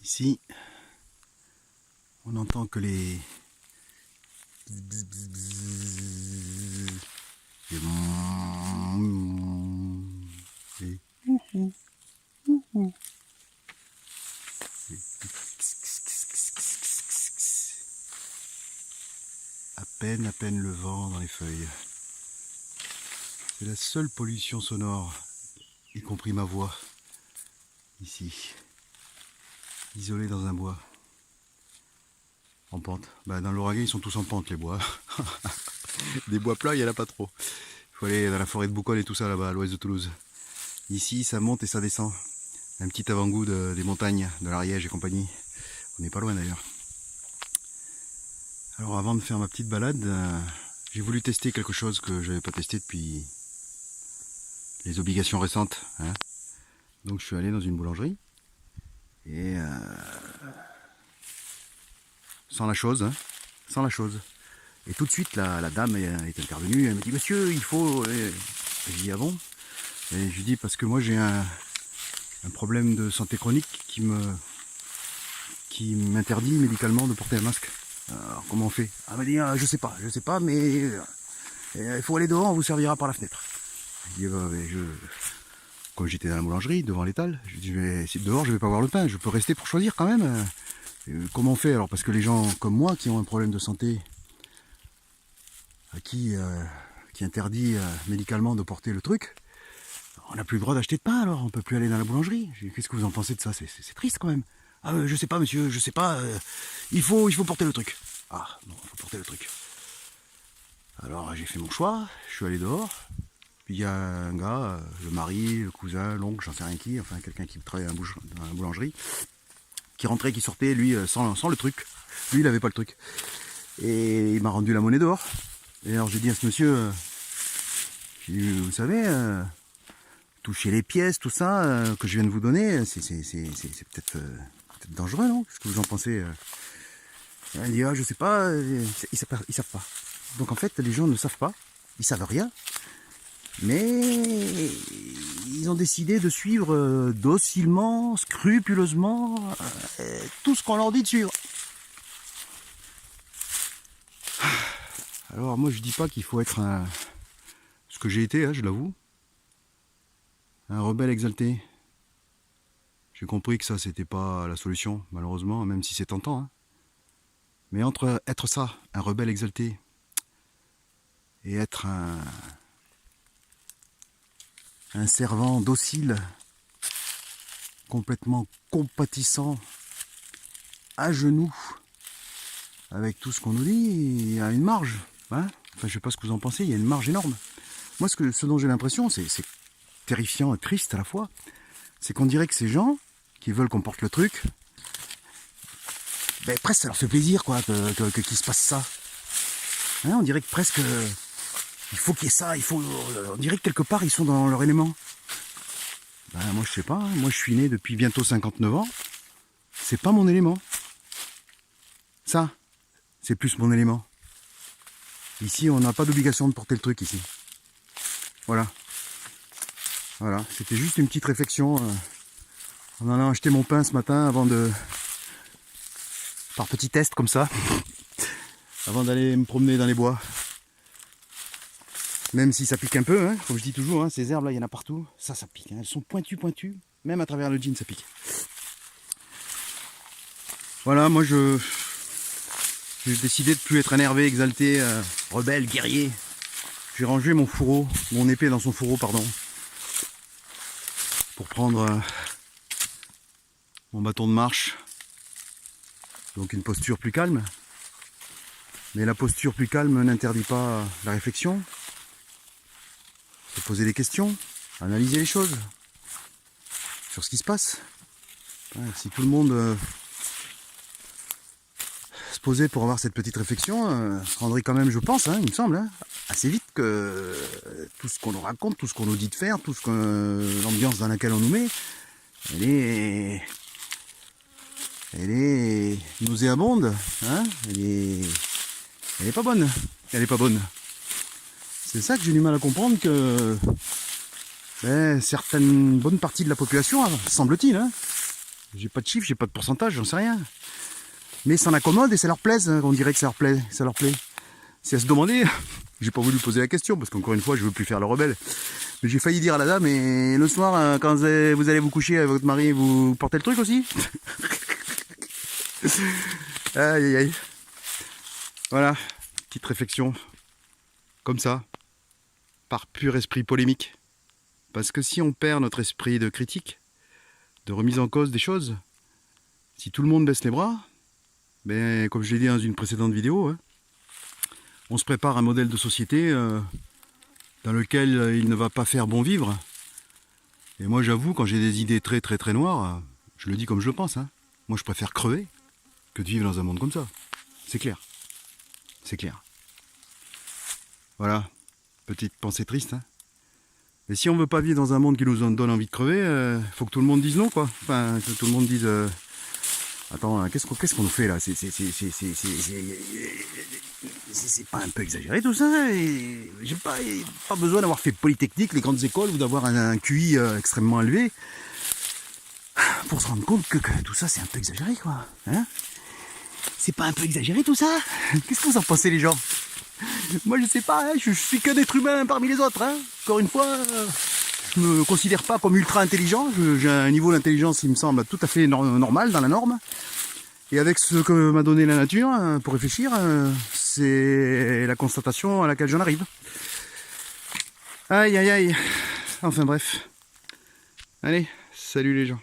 Ici, on n'entend que les à peine le vent dans les feuilles. C'est la seule pollution sonore, y compris ma voix, ici, isolée dans un bois, en pente. Bah, dans l'Ouragan, ils sont tous en pente, les bois. Des bois plats, il n'y en a pas trop. Il faut aller dans la forêt de Boucol et tout ça, là-bas, à l'ouest de Toulouse. Ici, ça monte et ça descend. Un petit avant-goût des montagnes, de l'Ariège et compagnie. On n'est pas loin d'ailleurs. Alors avant de faire ma petite balade, j'ai voulu tester quelque chose que je n'avais pas testé depuis les obligations récentes. Hein. Donc je suis allé dans une boulangerie. Et sans la chose, hein, sans la chose. Et tout de suite, la dame est intervenue, elle m'a dit « Monsieur, il faut... » Je dis « Ah bon ?» Et je lui dis « Parce que moi j'ai un problème de santé chronique qui m'interdit médicalement de porter un masque. Alors comment on fait ?» Elle m'a dit « Je sais pas, mais il faut aller dehors, on vous servira par la fenêtre. » Je dis Comme j'étais dans la boulangerie, devant l'étal, je dis « Dehors, je vais pas voir le pain, je peux rester pour choisir quand même. » Comment on fait alors? Parce que les gens comme moi qui ont un problème de santé, à qui interdit médicalement de porter le truc, on n'a plus le droit d'acheter de pain alors, on peut plus aller dans la boulangerie. Qu'est-ce que vous en pensez de ça? C'est triste quand même. Ah je sais pas monsieur, je sais pas, il faut porter le truc. Ah bon, il faut porter le truc. Alors j'ai fait mon choix, je suis allé dehors, puis il y a un gars, le mari, le cousin, l'oncle, j'en sais rien qui, enfin quelqu'un qui travaille dans la boulangerie, qui rentrait, qui sortait, lui, sans le truc. Lui, il avait pas le truc. Et il m'a rendu la monnaie dehors. Et alors j'ai dit à ce monsieur, vous savez, toucher les pièces, tout ça, que je viens de vous donner, c'est peut-être dangereux, non? Qu'est-ce que vous en pensez? Il dit, je sais pas, ils savent pas. Donc en fait, les gens ne savent pas, ils savent rien, mais ils ont décidé de suivre docilement, scrupuleusement, tout ce qu'on leur dit de suivre. Alors moi je dis pas qu'il faut être ce que j'ai été, hein, je l'avoue, un rebelle exalté. J'ai compris que ça c'était pas la solution, malheureusement, même si c'est tentant. Hein. Mais entre être ça, un rebelle exalté, et être un servant docile, complètement compatissant, à genoux, avec tout ce qu'on nous dit, il y a une marge. Hein, enfin, je sais pas ce que vous en pensez, il y a une marge énorme. Moi, ce dont j'ai l'impression, c'est terrifiant et triste à la fois, c'est qu'on dirait que ces gens qui veulent qu'on porte le truc, ben, presque ça leur fait plaisir quoi, qu'il se passe ça. Hein, on dirait que presque il faut qu'il y ait ça, on dirait que quelque part ils sont dans leur élément. Ben, moi je sais pas, moi je suis né depuis bientôt 59 ans, c'est pas mon élément. Ça, c'est plus mon élément. Ici, on n'a pas d'obligation de porter le truc ici. Voilà. Voilà, c'était juste une petite réflexion en allant acheter mon pain ce matin avant de... par petit test comme ça, avant d'aller me promener dans les bois. Même si ça pique un peu, hein, comme je dis toujours, hein, ces herbes là, il y en a partout. Ça pique, hein, elles sont pointues. Même à travers le jean, ça pique. Voilà, moi j'ai décidé de plus être énervé, exalté, rebelle, guerrier. J'ai rangé mon épée dans son fourreau, pardon. Pour prendre mon bâton de marche. Donc une posture plus calme. Mais la posture plus calme n'interdit pas la réflexion. Se poser des questions, analyser les choses sur ce qui se passe. Si tout le monde se posait pour avoir cette petite réflexion, se rendrait quand même, je pense, hein, il me semble, hein, assez vite que tout ce qu'on nous raconte, tout ce qu'on nous dit de faire, l'ambiance dans laquelle on nous met, elle est nauséabonde, hein, elle est pas bonne, C'est ça que j'ai du mal à comprendre, que certaines bonnes parties de la population, semble-t-il, hein, J'ai pas de chiffre, j'ai pas de pourcentage, j'en sais rien. Mais ça en accommode et ça leur plaise, hein, on dirait que ça leur plaît, ça leur plaît. C'est à se demander, j'ai pas voulu poser la question, parce qu'encore une fois, je veux plus faire le rebelle. Mais j'ai failli dire à la dame, et le soir, quand vous allez vous coucher avec votre mari, vous portez le truc aussi? Aïe aïe aïe. Voilà, petite réflexion, comme ça, par pur esprit polémique. Parce que si on perd notre esprit de critique, de remise en cause des choses, si tout le monde baisse les bras, ben, comme je l'ai dit dans une précédente vidéo, hein, on se prépare un modèle de société dans lequel il ne va pas faire bon vivre. Et moi j'avoue, quand j'ai des idées très très très noires, je le dis comme je le pense, hein, moi je préfère crever que de vivre dans un monde comme ça. C'est clair. C'est clair. Voilà, petite pensée triste. Hein. Et si on veut pas vivre dans un monde qui nous donne envie de crever, faut que tout le monde dise non, quoi. Enfin, que tout le monde dise... Attends, qu'est-ce qu'on nous fait là? C'est pas un peu exagéré tout ça? J'ai pas besoin d'avoir fait Polytechnique, les grandes écoles, ou d'avoir un QI extrêmement élevé pour se rendre compte que tout ça c'est un peu exagéré, quoi. Hein? C'est pas un peu exagéré tout ça? Qu'est-ce que vous en pensez les gens? Moi je sais pas, hein, je suis qu'un être humain parmi les autres. Hein. Encore une fois, je me considère pas comme ultra intelligent. J'ai un niveau d'intelligence, il me semble, tout à fait normal, dans la norme. Et avec ce que m'a donné la nature, pour réfléchir, c'est la constatation à laquelle j'en arrive. Aïe aïe aïe. Enfin bref. Allez, salut les gens.